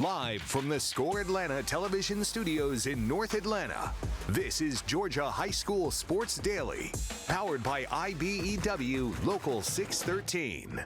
Live from the Score Atlanta television studios in North Atlanta, this is Georgia High School Sports Daily, powered by IBEW Local 613.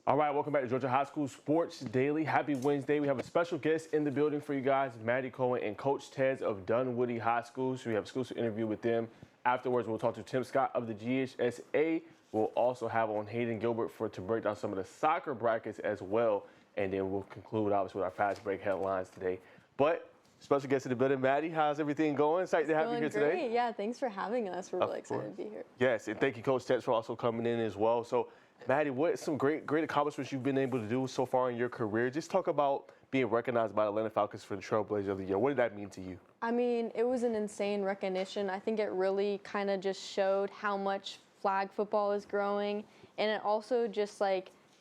All right, welcome back to Georgia High School Sports Daily. Happy Wednesday. We have a special guest in the building for you guys, Maddie Cohen and Coach Tez of Dunwoody High School. So we have an exclusive interview with them. Afterwards, we'll talk to Tim Scott of the GHSA. We'll also have on Hayden Gilbert to break down some of the soccer brackets as well. And then we'll conclude, obviously, with our fast break headlines today. But special guest in the building, Maddie, how's everything going? Excited to have you here today. Yeah, thanks for having us. We're really excited to be here. Yes, and thank you, Coach Tez, for also coming in as well. So, Maddie, what some great accomplishments you've been able to do so far in your career? Just talk about being recognized by the Atlanta Falcons for the Trailblazer of the Year. What did that mean to you? I mean, it was an insane recognition. I think it really kind of just showed how much flag football is growing, and it also just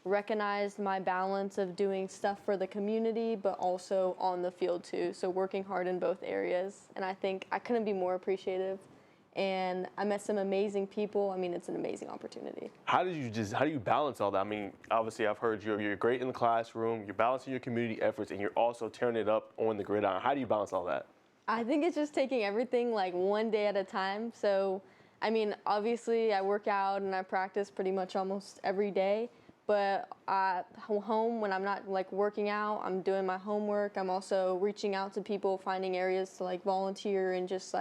recognized my balance of doing stuff for the community, but also on the field too. So working hard in both areas, and I think I couldn't be more appreciative. And I met some amazing people. I mean, it's an amazing opportunity. How do you balance all that? I mean, obviously I've heard you're great in the classroom, you're balancing your community efforts, and you're also tearing it up on the gridiron. How do you balance all that? I think it's just taking everything one day at a time. So, I mean, obviously I work out and I practice pretty much almost every day. But at home, when I'm not working out, I'm doing my homework. I'm also reaching out to people, finding areas to volunteer and just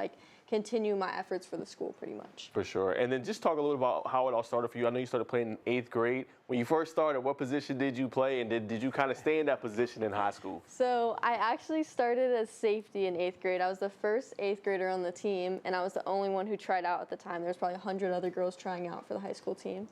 continue my efforts for the school pretty much. For sure. And then just talk a little about how it all started for you. I know you started playing in 8th grade. When you first started, what position did you play, and did you kind of stay in that position in high school? So I actually started as safety in 8th grade. I was the first 8th grader on the team, and I was the only one who tried out at the time. There was probably 100 other girls trying out for the high school team.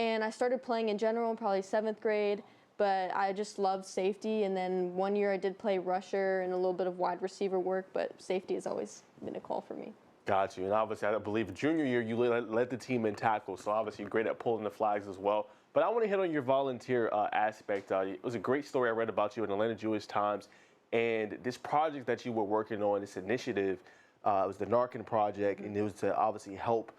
And I started playing in general in probably 7th grade, but I just loved safety. And then one year I did play rusher and a little bit of wide receiver work, but safety has always been a call for me. Got you. And obviously, I believe junior year you led the team in tackles, so obviously you're great at pulling the flags as well. But I want to hit on your volunteer aspect. It was a great story I read about you in Atlanta Jewish Times, and this project that you were working on, this initiative, it was the Narcan Project, and it was to obviously help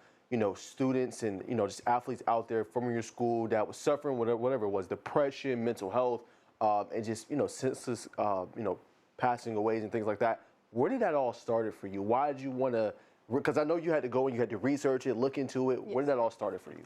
students and, just athletes out there from your school that was suffering whatever it was, depression, mental health, and just, senseless, passing away and things like that. Where did that all started for you? Why did you want to, because I know you had to go and you had to research it, look into it. Yes. Where did that all started for you?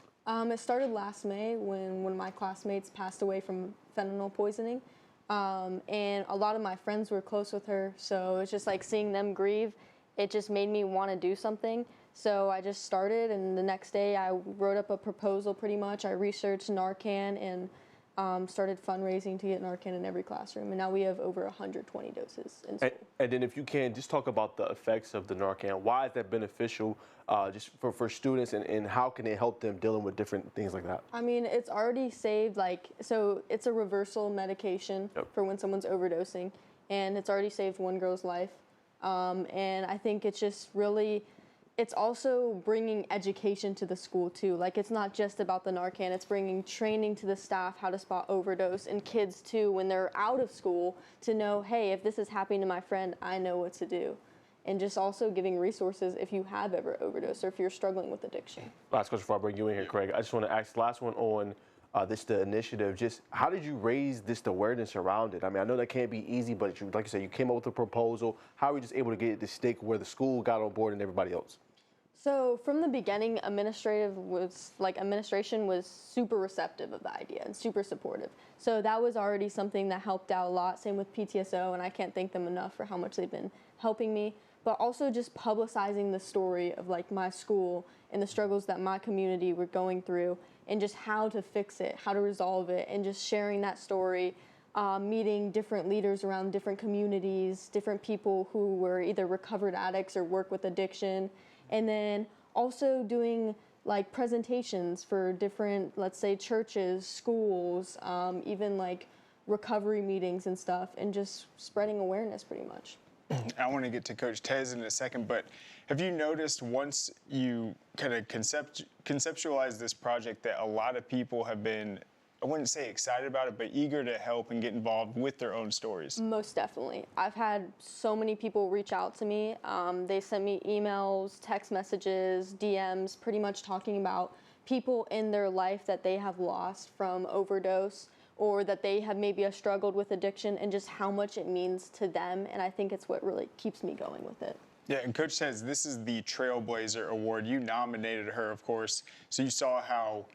It started last May when one of my classmates passed away from fentanyl poisoning. And a lot of my friends were close with her. So it's just seeing them grieve. It just made me want to do something. So I just started, and the next day I wrote up a proposal pretty much. I researched Narcan and started fundraising to get Narcan in every classroom. And now we have over 120 doses in school. And then if you can, just talk about the effects of the Narcan. Why is that beneficial just for students, and how can it help them dealing with different things like that? I mean, it's already saved, so it's a reversal medication for when someone's overdosing. And it's already saved one girl's life. And I think it's just really... It's also bringing education to the school, too. It's not just about the Narcan. It's bringing training to the staff how to spot overdose, and kids, too, when they're out of school, to know, hey, if this is happening to my friend, I know what to do. And just also giving resources if you have ever overdosed or if you're struggling with addiction. Last question before I bring you in here, Craig. I just want to ask the last one on the initiative. Just how did you raise this awareness around it? I mean, I know that can't be easy, but like you said, you came up with a proposal. How were you just able to get it to stick where the school got on board and everybody else? So from the beginning, administration was super receptive of the idea and super supportive. So that was already something that helped out a lot. Same with PTSO, and I can't thank them enough for how much they've been helping me. But also just publicizing the story of my school and the struggles that my community were going through, and just how to fix it, how to resolve it, and just sharing that story, meeting different leaders around different communities, different people who were either recovered addicts or work with addiction. And then also doing presentations for different, let's say, churches, schools, even recovery meetings and stuff, and just spreading awareness pretty much. I want to get to Coach Tez in a second, but have you noticed once you kind of conceptualize this project that a lot of people have been, I wouldn't say excited about it, but eager to help and get involved with their own stories? Most definitely. I've had so many people reach out to me. They sent me emails, text messages, DMs, pretty much talking about people in their life that they have lost from overdose, or that they have maybe struggled with addiction, and just how much it means to them. And I think it's what really keeps me going with it. Yeah, and Coach says this is the Trailblazer Award. You nominated her, of course, so you saw how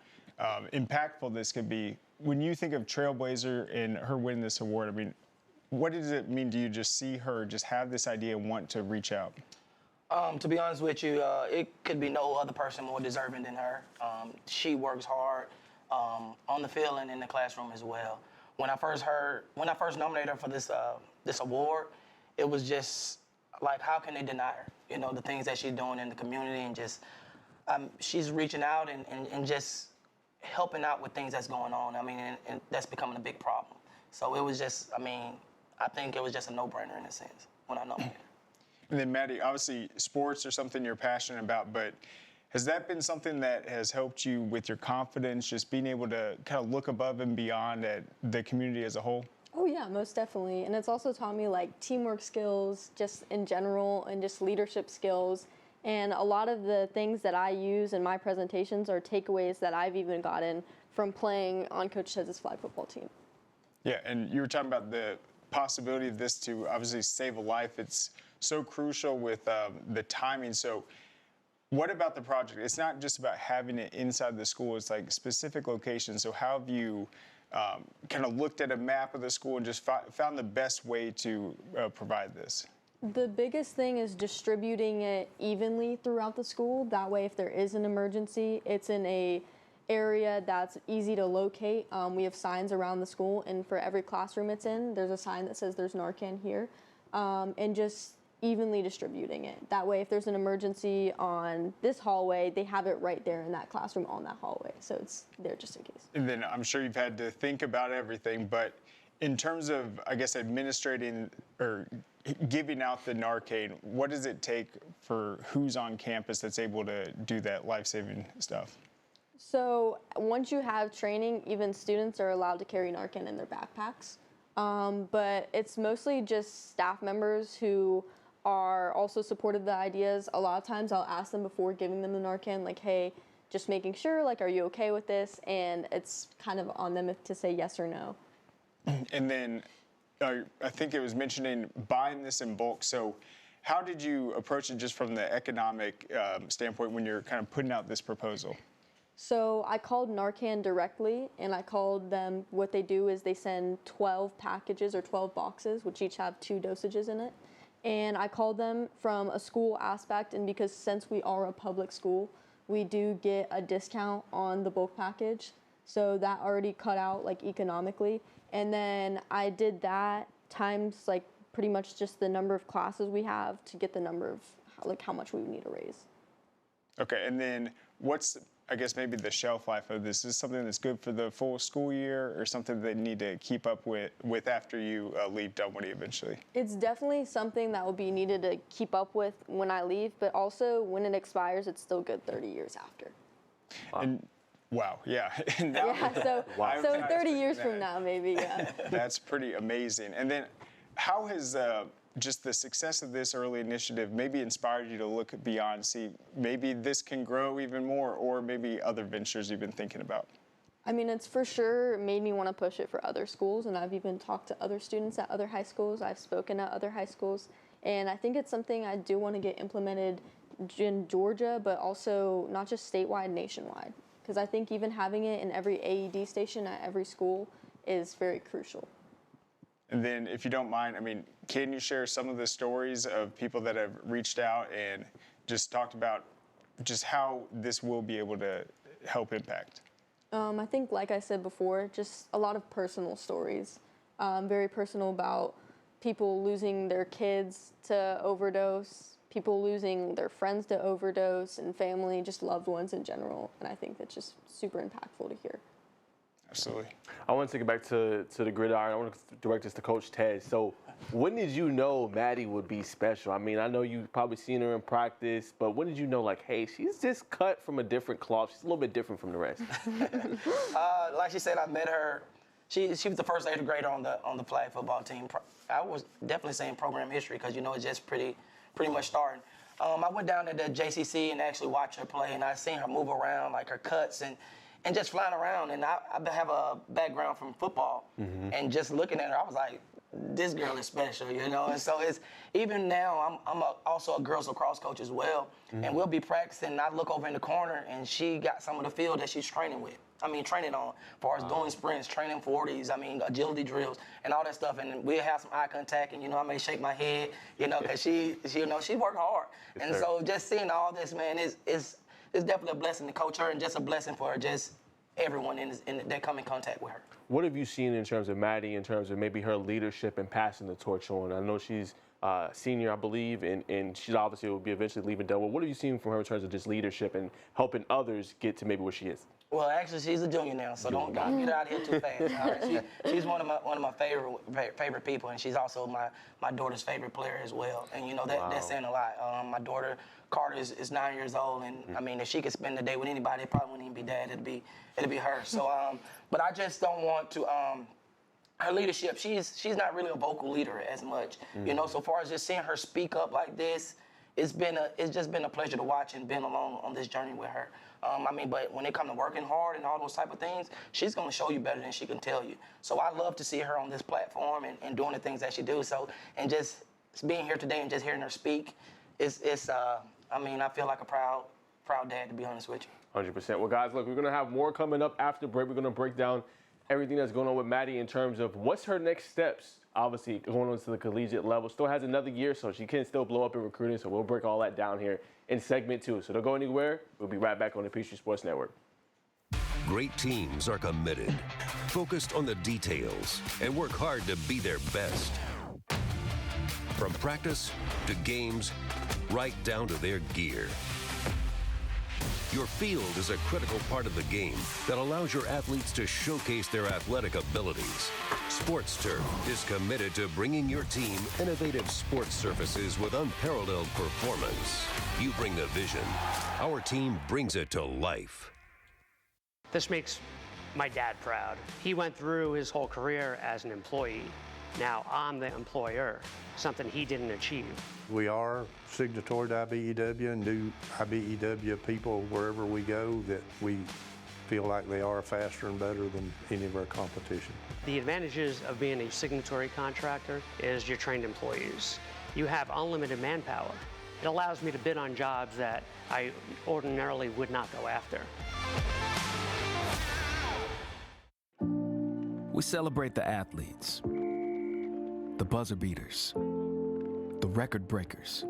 impactful this could be. When you think of Trailblazer and her winning this award, I mean, what does it mean to you just see her just have this idea and want to reach out? To be honest with you, it could be no other person more deserving than her. She works hard on the field and in the classroom as well. When I first nominated her for this award, it was just like, how can they deny her? You know, the things that she's doing in the community, and just she's reaching out and just helping out with things that's going on. I mean, and that's becoming a big problem. So it was just, I mean, I think it was just a no-brainer in a sense when I nominated her. And then, Maddie, obviously sports are something you're passionate about, but has that been something that has helped you with your confidence, just being able to kind of look above and beyond at the community as a whole? Oh yeah, most definitely. And it's also taught me like teamwork skills just in general, and just leadership skills. And a lot of the things that I use in my presentations are takeaways that I've even gotten from playing on Coach Tez's flag football team. Yeah, and you were talking about the possibility of this to obviously save a life. It's so crucial with the timing. So what about the project? It's not just about having it inside the school. It's like specific locations. So how have you kind of looked at a map of the school and just found the best way to provide this? The biggest thing is distributing it evenly throughout the school. That way, if there is an emergency, it's in a area that's easy to locate. We have signs around the school, and for every classroom it's in, there's a sign that says there's Narcan here, and just evenly distributing it. That way, if there's an emergency on this hallway, they have it right there in that classroom on that hallway. So it's there just in case. And then I'm sure you've had to think about everything, but in terms of, I guess, administrating or giving out the Narcan, what does it take for who's on campus that's able to do that life-saving stuff? So once you have training, even students are allowed to carry Narcan in their backpacks. But it's mostly just staff members who are also supportive of the ideas. A lot of times I'll ask them before giving them the Narcan, like, hey, just making sure, like, are you okay with this? And it's kind of on them to say yes or no. And then I think it was mentioning buying this in bulk. So how did you approach it just from the economic standpoint when you're kind of putting out this proposal? So I called Narcan directly, and I called them. What they do is they send 12 packages or 12 boxes, which each have 2 dosages in it. And I called them from a school aspect, and because since we are a public school, we do get a discount on the bulk package. So that already cut out like economically. And then I did that times like pretty much just the number of classes we have to get the number of like how much we would need to raise. Okay, and then what's, I guess, maybe the shelf life of this? Is this something that's good for the full school year, or something that you need to keep up with after you leave Dunwoody eventually? It's definitely something that will be needed to keep up with when I leave, but also when it expires, it's still good 30 years after. And wow, yeah. Yeah, so 30 years from now, maybe, yeah. That's pretty amazing. And then how has just the success of this early initiative maybe inspired you to look beyond, see maybe this can grow even more, or maybe other ventures you've been thinking about? I mean, it's for sure made me want to push it for other schools, and I've even talked to other students at other high schools. I've spoken at other high schools, and I think it's something I do want to get implemented in Georgia, but also not just statewide, nationwide. Because I think even having it in every AED station at every school is very crucial. And then, if you don't mind, I mean, can you share some of the stories of people that have reached out and just talked about just how this will be able to help impact? I think, like I said before, just a lot of personal stories. Very personal about people losing their kids to overdose, people losing their friends to overdose, and family, just loved ones in general. And I think that's just super impactful to hear. Absolutely. I want to take it back to the gridiron. I want to direct this to Coach Ted. So when did you know Maddie would be special? I mean, I know you've probably seen her in practice, but when did you know, like, hey, she's just cut from a different cloth. She's a little bit different from the rest. Like she said, I met her. She was the first 8th grader on the flag football team. I was definitely saying program history because, you know, it's just pretty much starting. I went down to the JCC and actually watched her play, and I seen her move around, like her cuts, and and just flying around. And I have a background from football, and just looking at her, I was like, this girl is special, you know. And so it's even now. I'm also a girls lacrosse coach as well, and we'll be practicing. And I look over in the corner, and she got some of the field that she's training with. Training on, as far as doing sprints, training 40s, agility drills, and all that stuff. And we'll have some eye contact, and, I may shake my head, because she worked hard. Yes, and sir. So just seeing all this, man, is definitely a blessing to coach her, and just a blessing for just everyone that come in contact with her. What have you seen in terms of Maddie, in terms of maybe her leadership and passing the torch on? I know she's senior, I believe, and she obviously will be eventually leaving Delaware. What have you seen from her in terms of just leadership and helping others get to maybe where she is? Well, actually, she's a junior now, so don't get out of here too fast. All right? She's one of my favorite people, and she's also my daughter's favorite player as well. And that's saying a lot. My daughter Carter is 9 years old, and if she could spend the day with anybody, it probably wouldn't even be Dad. It'd be her. So, but I just don't want to. Her leadership, she's not really a vocal leader as much. So far as just seeing her speak up like this, it's just been a pleasure to watch and been along on this journey with her. But when it comes to working hard and all those type of things, she's going to show you better than she can tell you. So I love to see her on this platform and doing the things that she do. So, and just being here today and just hearing her speak, I feel like a proud dad, to be honest with you. 100%. Well, guys, look, we're going to have more coming up after break. We're going to break down everything that's going on with Maddie in terms of what's her next steps. Obviously, going on to the collegiate level. Still has another year, so she can still blow up in recruiting. So we'll break all that down here in segment 2. So don't go anywhere. We'll be right back on the Peachtree Sports Network. Great teams are committed, focused on the details, and work hard to be their best. From practice to games, right down to their gear. Your field is a critical part of the game that allows your athletes to showcase their athletic abilities. Sports Turf is committed to bringing your team innovative sports surfaces with unparalleled performance. You bring the vision. Our team brings it to life. This makes my dad proud. He went through his whole career as an employee. Now I'm the employer, something he didn't achieve. We are signatory to IBEW and do IBEW people wherever we go that we feel like they are faster and better than any of our competition. The advantages of being a signatory contractor is you're trained employees. You have unlimited manpower. It allows me to bid on jobs that I ordinarily would not go after. We celebrate the athletes, the buzzer beaters, the record breakers,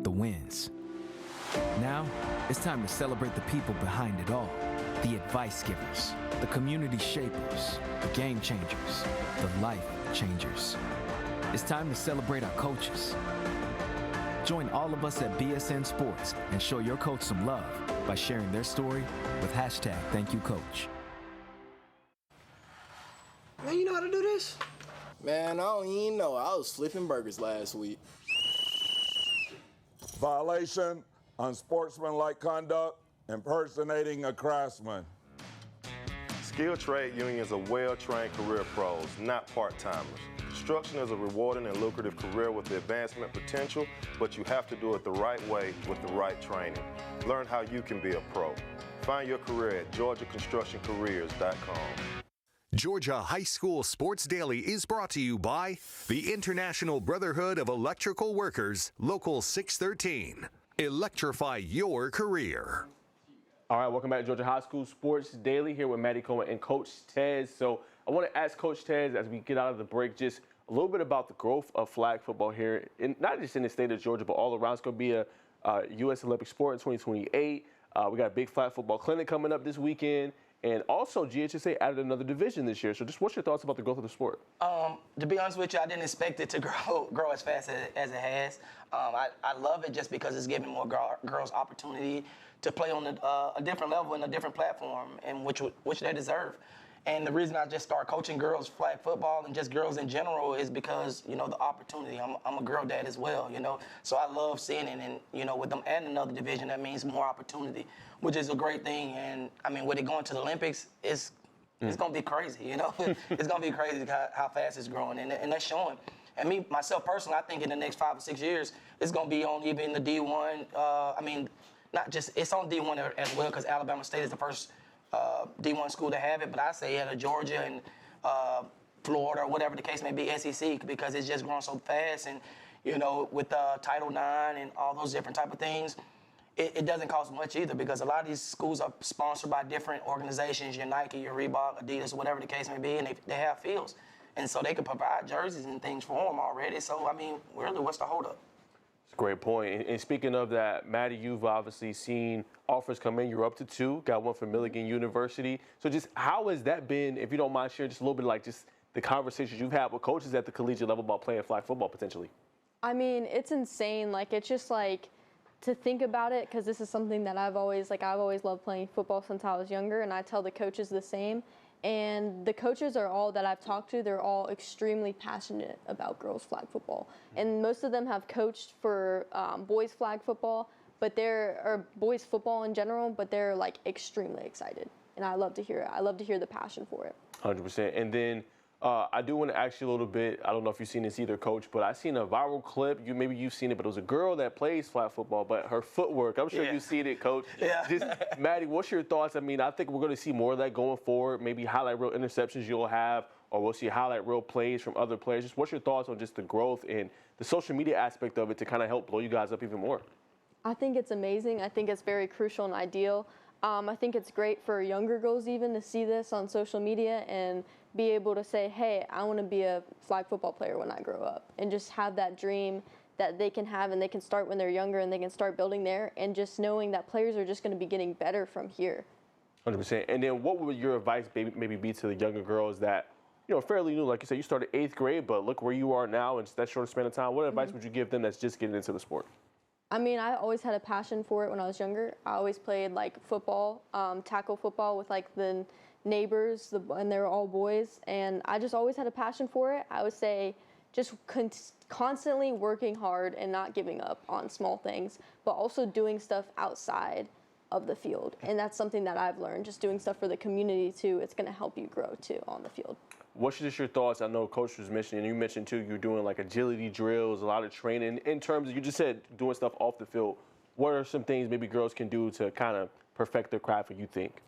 the wins. Now, it's time to celebrate the people behind it all. The advice givers, the community shapers, the game changers, the life changers. It's time to celebrate our coaches. Join all of us at BSN Sports and show your coach some love by sharing their story with #ThankYouCoach. Man, you know how to do this? Man, I don't even know. I was flipping burgers last week. Violation, unsportsmanlike conduct, impersonating a craftsman. Skilled trade unions are well-trained career pros, not part-timers. Construction is a rewarding and lucrative career with the advancement potential, but you have to do it the right way with the right training. Learn how you can be a pro. Find your career at GeorgiaConstructionCareers.com. Georgia High School Sports Daily is brought to you by the International Brotherhood of Electrical Workers, Local 613. Electrify your career. All right, welcome back to Georgia High School Sports Daily here with Maddie Coleman and Coach Tez. So I want to ask Coach Tez, as we get out of the break, just a little bit about the growth of flag football here, not just in the state of Georgia, but all around. It's going to be a U.S. Olympic sport in 2028. We got a big flag football clinic coming up this weekend. And also, GHSA added another division this year. So just what's your thoughts about the growth of the sport? To be honest with you, I didn't expect it to grow as fast as it has. I love it just because it's giving more girls opportunity to play on a different level and a different platform, and which they deserve. And the reason I just started coaching girls flag football and just girls in general is because, the opportunity. I'm a girl dad as well, So I love seeing it. And, with them adding another division, that means more opportunity, which is a great thing. And, with it going to the Olympics, it's going to be crazy, It's going to be crazy how fast it's growing. And that's showing. And myself personally, I think in the next 5 or 6 years, it's going to be on even the D1. Not just, it's on D1 as well, because Alabama State is the first D1 school to have it, but I say at a Georgia and Florida or whatever the case may be, SEC, because it's just growing so fast. And, you know, with Title IX and all those different type of things, it doesn't cost much either, because a lot of these schools are sponsored by different organizations, your Nike, your Reebok, Adidas, whatever the case may be, and they have fields. And so they can provide jerseys and things for them already. So, I mean, really, what's the holdup? It's a great point. And speaking of that, Maddie, you've obviously seen offers come in. You're up to 2, got one from Milligan University. So just how has that been, if you don't mind sharing just a little bit, like just the conversations you've had with coaches at the collegiate level about playing flag football potentially? I mean, it's insane. Like, it's just like, to think about it, because this is something that I've always loved playing football since I was younger, and I tell the coaches the same. And the coaches are all that I've talked to, they're all extremely passionate about girls flag football. And most of them have coached for boys flag football, or boys football in general, but they're like extremely excited. And I love to hear it. I love to hear the passion for it. 100%. And then I do want to ask you a little bit. I don't know if you've seen this either, Coach, but I seen a viral clip. Maybe you've seen it, but it was a girl that plays flag football, but her footwork. I'm sure you've seen it, Coach. Yeah. Just, Maddie, what's your thoughts? I mean, I think we're going to see more of that going forward. Maybe highlight reel interceptions you'll have, or we'll see highlight reel plays from other players. Just what's your thoughts on just the growth and the social media aspect of it to kind of help blow you guys up even more? I think it's amazing. I think it's very crucial and ideal. I think it's great for younger girls even to see this on social media and be able to say, hey, I want to be a flag football player when I grow up, and just have that dream that they can have, and they can start when they're younger and they can start building there, and just knowing that players are just going to be getting better from here. 100%. And then what would your advice maybe be to the younger girls that, you know, fairly new, like you said, you started 8th grade, but look where you are now in that short span of time. What advice would you give them that's just getting into the sport? I mean, I always had a passion for it when I was younger. I always played like football, tackle football with like the neighbors, and they were all boys, and I just always had a passion for it. I would say just constantly working hard and not giving up on small things, but also doing stuff outside of the field. And that's something that I've learned, just doing stuff for the community too. It's going to help you grow too on the field. What's just your thoughts? I know Coach was mentioning, and you mentioned too, you're doing like agility drills, a lot of training. In terms of, you just said doing stuff off the field, what are some things maybe girls can do to kind of perfect their craft, what you think?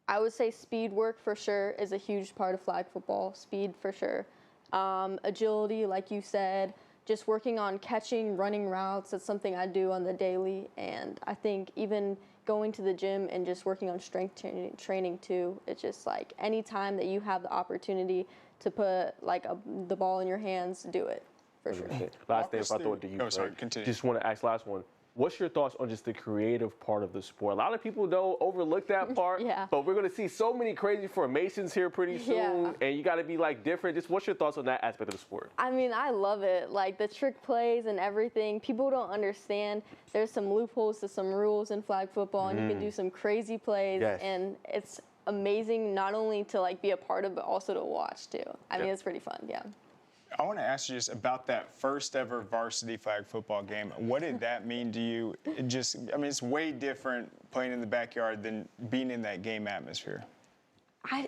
I would say speed work for sure is a huge part of flag football. Speed for sure. Agility, like you said, just working on catching, running routes. That's something I do on the daily. And I think even going to the gym and just working on strength training too. It's just like any time that you have the opportunity to put like the ball in your hands, do it for sure. Last thing, if I throw it to you, continue. Just want to ask last one. What's your thoughts on just the creative part of the sport? A lot of people don't overlook that part, but we're going to see so many crazy formations here pretty soon, and you got to be like different. Just what's your thoughts on that aspect of the sport? I mean, I love it. Like the trick plays and everything. People don't understand. There's some loopholes to some rules in flag football, and you can do some crazy plays, and it's amazing not only to like be a part of, but also to watch too. I mean, it's pretty fun. Yeah. I want to ask you just about that first ever varsity flag football game. What did that mean to you? It's way different playing in the backyard than being in that game atmosphere.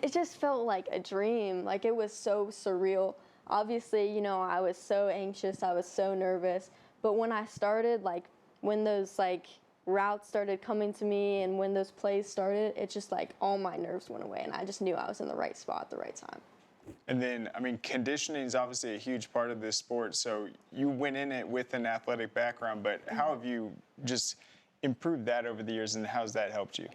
It just felt like a dream. Like it was so surreal. Obviously, you know, I was so anxious. I was so nervous. But when I started, like when those like routes started coming to me and when those plays started, it just like all my nerves went away, and I just knew I was in the right spot at the right time. And then, I mean, conditioning is obviously a huge part of this sport. So you went in it with an athletic background, but how have you just improved that over the years, and how's that helped you?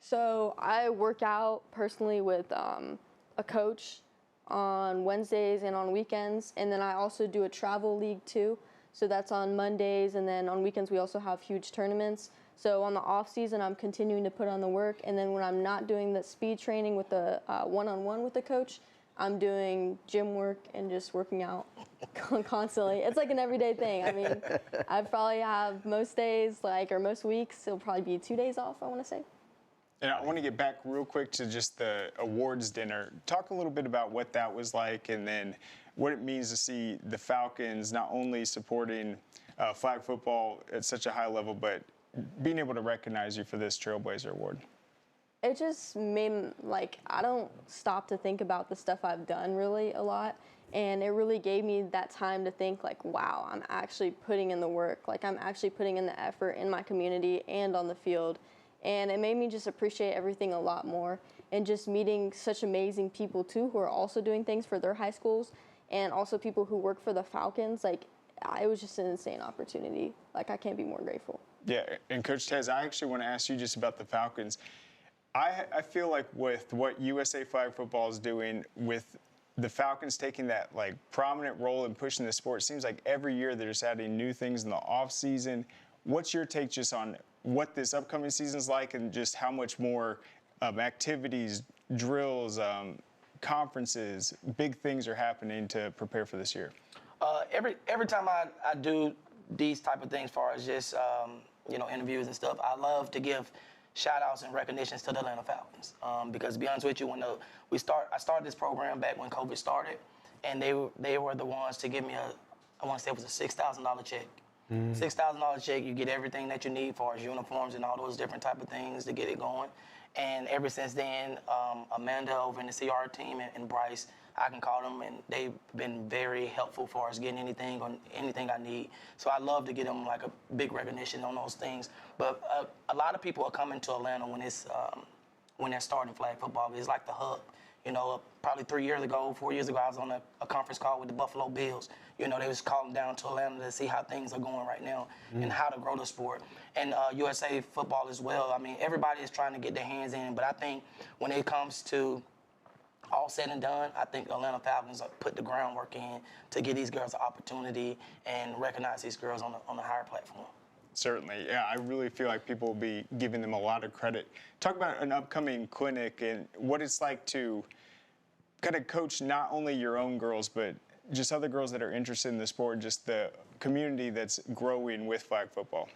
So I work out personally with a coach on Wednesdays and on weekends, and then I also do a travel league too. So that's on Mondays, and then on weekends we also have huge tournaments. So on the off season, I'm continuing to put on the work, and then when I'm not doing the speed training with the one-on-one with the coach, I'm doing gym work and just working out constantly. It's like an everyday thing. I mean, I probably have most days, or most weeks, it'll probably be 2 days off, I want to say. And I want to get back real quick to just the awards dinner. Talk a little bit about what that was like, and then what it means to see the Falcons not only supporting flag football at such a high level, but being able to recognize you for this Trailblazer Award. It just made, I don't stop to think about the stuff I've done really a lot. And it really gave me that time to think wow, I'm actually putting in the work. I'm actually putting in the effort in my community and on the field. and it made me just appreciate everything a lot more, and just meeting such amazing people too who are also doing things for their high schools, and also people who work for the Falcons. Like, it was just an insane opportunity. Like, I can't be more grateful. Yeah, and Coach Tez, I actually want to ask you just about the Falcons. I feel like with what USA Flag Football is doing, with the Falcons taking that like prominent role in pushing the sport, it seems like every year they're just adding new things in the off season. What's your take just on what this upcoming season's like, and just how much more activities, drills, conferences, big things are happening to prepare for this year? Every time I do these type of things, as far as just interviews and stuff, I love to give shout outs and recognitions to the Atlanta Falcons, because to be honest with you, when I started this program back when COVID started, and they were the ones to give me I want to say it was a $6,000 check. $6,000 check, you get everything that you need for as uniforms and all those different type of things to get it going. And ever since then, Amanda over in the CR team and Bryce, I can call them, and they've been very helpful for us getting anything I need. So I love to get them like a big recognition on those things. But a lot of people are coming to Atlanta when they're starting flag football. It's like the hub. Probably 4 years ago, I was on a conference call with the Buffalo Bills. They was calling down to Atlanta to see how things are going right now and how to grow the sport. And USA Football as well. I mean, everybody is trying to get their hands in, but I think when it comes to all said and done, I think the Atlanta Falcons put the groundwork in to give these girls an opportunity and recognize these girls on a higher platform. Certainly, yeah. I really feel like people will be giving them a lot of credit. Talk about an upcoming clinic and what it's like to kind of coach not only your own girls, but just other girls that are interested in the sport, just the community that's growing with flag football.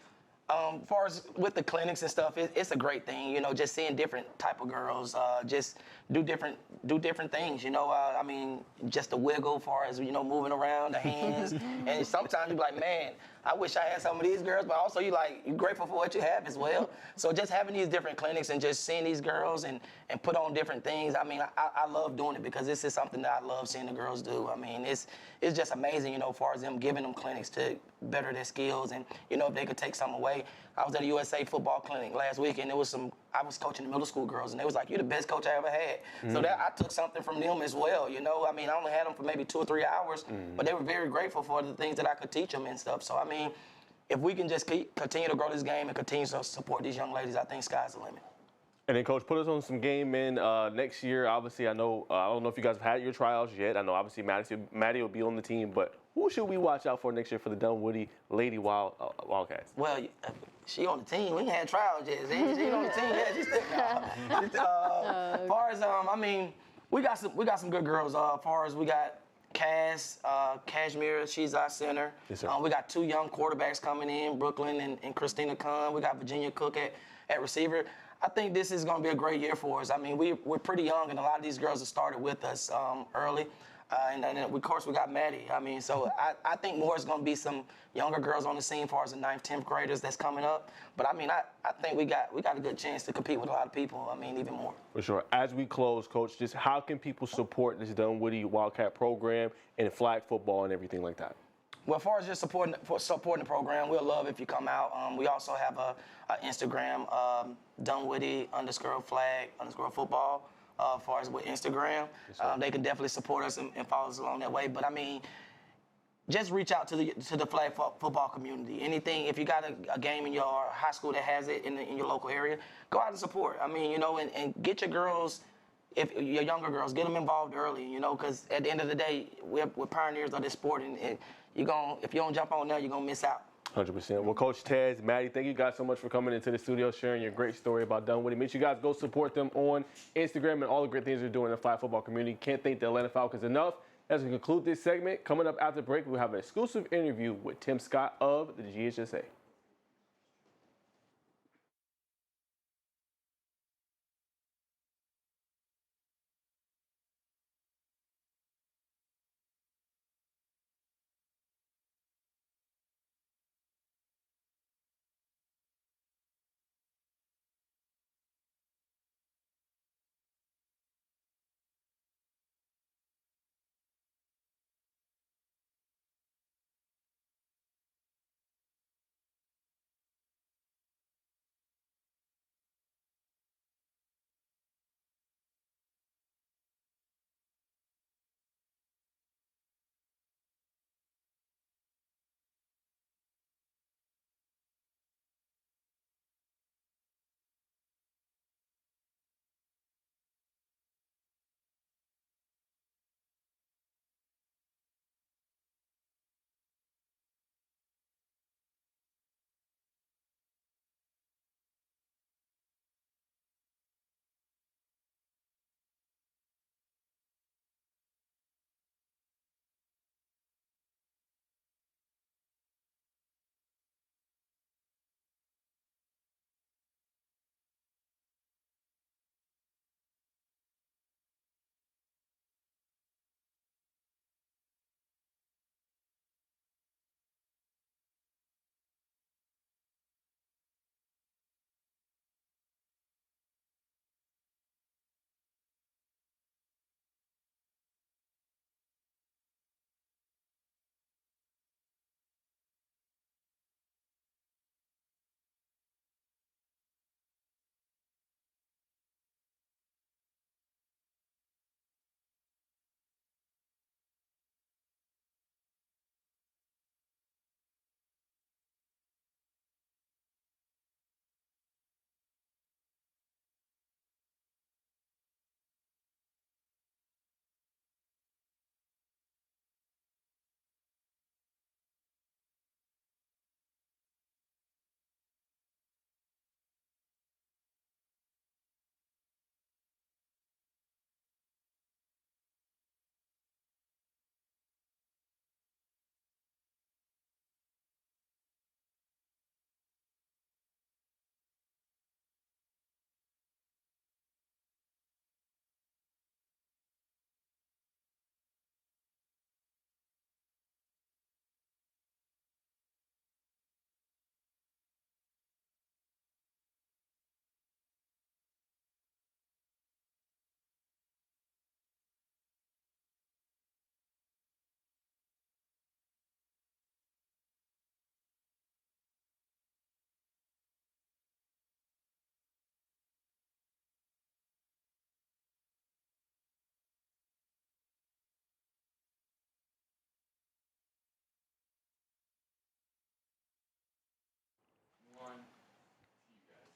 As far as with the clinics and stuff, it's a great thing, just seeing different type of girls, just do different things, I mean, just the wiggle as far as, moving around, the hands, and sometimes you're like, man, I wish I had some of these girls, but also you're grateful for what you have as well. So just having these different clinics and just seeing these girls and put on different things, I mean, I love doing it because this is something that I love seeing the girls do. I mean, it's just amazing, as far as them giving them clinics to better their skills, and, if they could take some away. I was at a USA football clinic last week, and I was coaching the middle school girls, and they was like, you're the best coach I ever had. So that I took something from them as well, I mean, I only had them for maybe 2 or 3 hours, but they were very grateful for the things that I could teach them and stuff. So, I mean, if we can just continue to grow this game and continue to support these young ladies, I think sky's the limit. And then, Coach, put us on some game in next year. Obviously, I know I don't know if you guys have had your tryouts yet. I know obviously Maddie will be on the team, but who should we watch out for next year for the Dunwoody Lady Wildcats? Well, she on the team. We ain't had trials yet. She ain't on the team yet. As far as I mean, we got some good girls. As far as we got Cashmere, she's our center. Yes, sir. We got 2 young quarterbacks coming in, Brooklyn and Christina Kahn. We got Virginia Cook at receiver. I think this is going to be a great year for us. I mean, we're pretty young, and a lot of these girls have started with us early. And then, of course, we got Maddie. I mean, so I think more is going to be some younger girls on the scene as far as the 9th, 10th graders that's coming up. But, I mean, I think we got a good chance to compete with a lot of people. I mean, even more. For sure. As we close, Coach, just how can people support this Dunwoody Wildcat program and flag football and everything like that? Well, as far as just supporting the program, we'll love if you come out. We also have a Instagram, Dunwoody_flag_football. As far as with Instagram, they can definitely support us and follow us along that way. But I mean, just reach out to the flag football community. Anything, if you got a game in your high school that has it in your local area, go out and support. I mean, and get your girls. If your younger girls, get them involved early, because at the end of the day, we're pioneers of this sport, and if you don't jump on now, you're gonna miss out. 100%. Well, Coach Tez, Maddie, thank you guys so much for coming into the studio, sharing your great story about Dunwoody. Make sure you guys go support them on Instagram and all the great things they're doing in the flag football community. Can't thank the Atlanta Falcons enough. As we conclude this segment, coming up after the break, we'll have an exclusive interview with Tim Scott of the GHSA.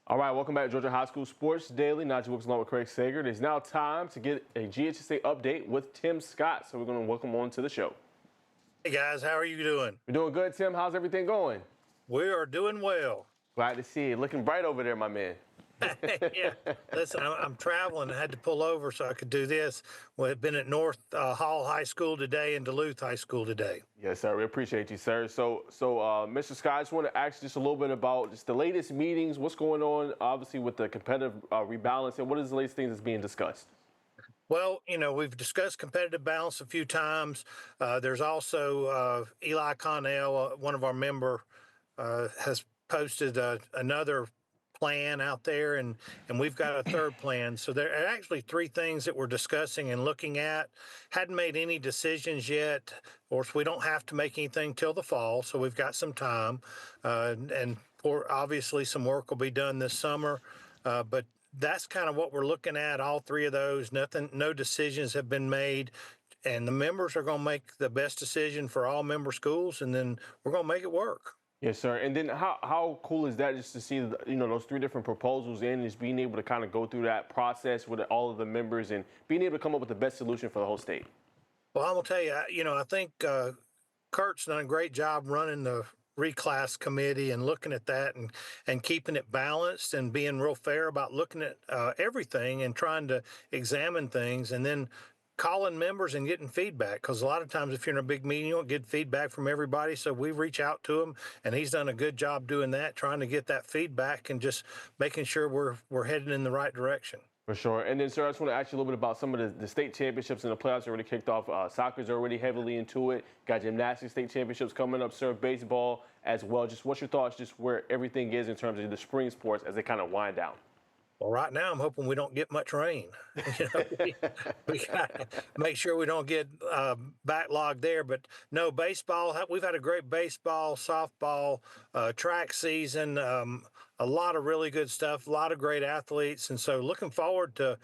All right, welcome back to Georgia High School Sports Daily. Najee Wilkes along with Craig Sager. It is now time to get a GHSA update with Tim Scott. So we're going to welcome him on to the show. Hey guys, how are you doing? We're doing good, Tim. How's everything going? We are doing well. Glad to see you. Looking bright over there, my man. Yeah, listen, I'm traveling. I had to pull over so I could do this. We've been at North Hall High School today and Duluth High School today. Yes, sir. We appreciate you, sir. So, Mr. Scott, I just want to ask you just a little bit about just the latest meetings. What's going on, obviously, with the competitive rebalance, and what is the latest things that's being discussed? Well, we've discussed competitive balance a few times. There's also Eli Connell, one of our member, has posted another plan out there, and we've got a third plan. So there are actually three things that we're discussing and looking at. Hadn't made any decisions yet. Of course, we don't have to make anything till the fall, so we've got some time. And obviously some work will be done this summer, but that's kind of what we're looking at, all three of those. No decisions have been made, and the members are going to make the best decision for all member schools, and then we're going to make it work. Yes, sir. And then how cool is that just to see, those three different proposals in, just being able to kind of go through that process with all of the members and being able to come up with the best solution for the whole state? Well, I'm going to tell you, I think Kurt's done a great job running the reclass committee and looking at that and keeping it balanced and being real fair about looking at everything and trying to examine things, and then calling members and getting feedback, because a lot of times if you're in a big meeting, you don't get feedback from everybody. So we reach out to him, and he's done a good job doing that, trying to get that feedback and just making sure we're heading in the right direction. For sure. And then, sir, I just want to ask you a little bit about some of the state championships and the playoffs already kicked off. Soccer's already heavily into it. Got gymnastics state championships coming up, sir. Baseball as well. Just what's your thoughts, just where everything is in terms of the spring sports as they kind of wind down? Well, right now I'm hoping we don't get much rain. We got to make sure we don't get backlogged there. But no, baseball, we've had a great baseball, softball, track season, a lot of really good stuff, a lot of great athletes. And so looking forward to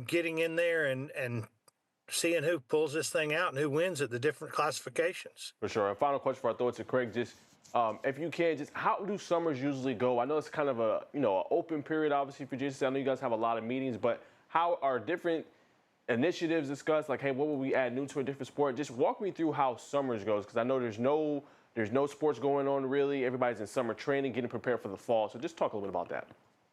getting in there and seeing who pulls this thing out and who wins at the different classifications. For sure. And final question for our thoughts to Craig, just if you can, just how do summers usually go? I know it's kind of an open period, obviously, for JCC. I know you guys have a lot of meetings, but how are different initiatives discussed? Like, hey, what will we add new to a different sport? Just walk me through how summers goes, because I know there's no sports going on really. Everybody's in summer training, getting prepared for the fall. So just talk a little bit about that.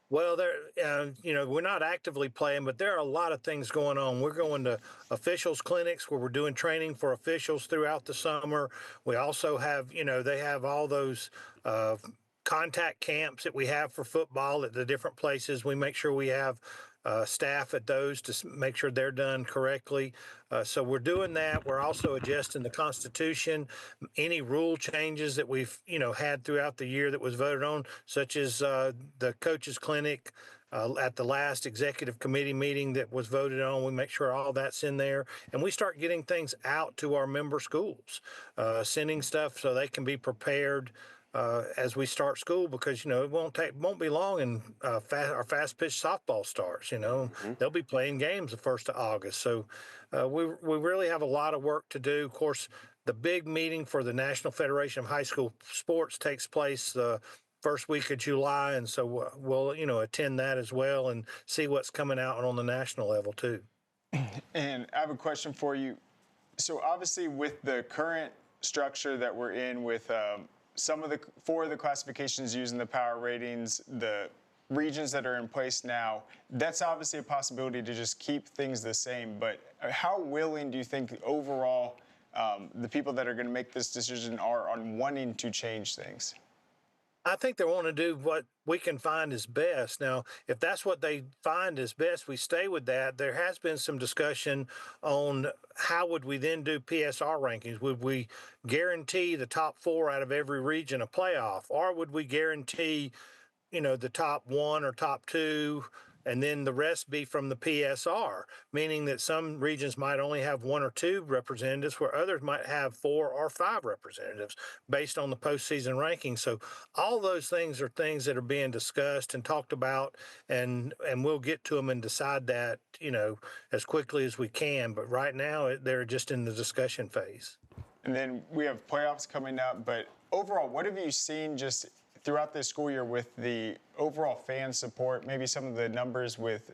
Well, we're not actively playing, but there are a lot of things going on. We're going to officials clinics where we're doing training for officials throughout the summer. We also have, they have all those contact camps that we have for football at the different places. We make sure we have staff at those to make sure they're done correctly. So we're doing that. We're also adjusting the Constitution, any rule changes that we've, had throughout the year that was voted on, such as the coaches clinic at the last executive committee meeting that was voted on. We make sure all that's in there, and we start getting things out to our member schools, sending stuff so they can be prepared as we start school, because it won't be long and our fast pitch softball starts. They'll be playing games the 1st of August. So we really have a lot of work to do. Of course, the big meeting for the National Federation of High School Sports takes place the first week of July, and so we'll attend that as well and see what's coming out on the national level too. And I have a question for you. So obviously, with the current structure that we're in, with four of the classifications using the power ratings, the regions that are in place now, that's obviously a possibility to just keep things the same. But how willing do you think overall the people that are going to make this decision are on wanting to change things? I think they want to do what we can find is best. Now, if that's what they find is best, we stay with that. There has been some discussion on how would we then do PSR rankings. Would we guarantee the top 4 out of every region a playoff, or would we guarantee, the top 1 or top 2, and then the rest be from the PSR, meaning that some regions might only have 1 or 2 representatives, where others might have 4 or 5 representatives based on the postseason ranking. So all those things are things that are being discussed and talked about, and we'll get to them and decide that, as quickly as we can. But right now, they're just in the discussion phase. And then we have playoffs coming up, but overall, what have you seen just throughout this school year with the overall fan support, maybe some of the numbers with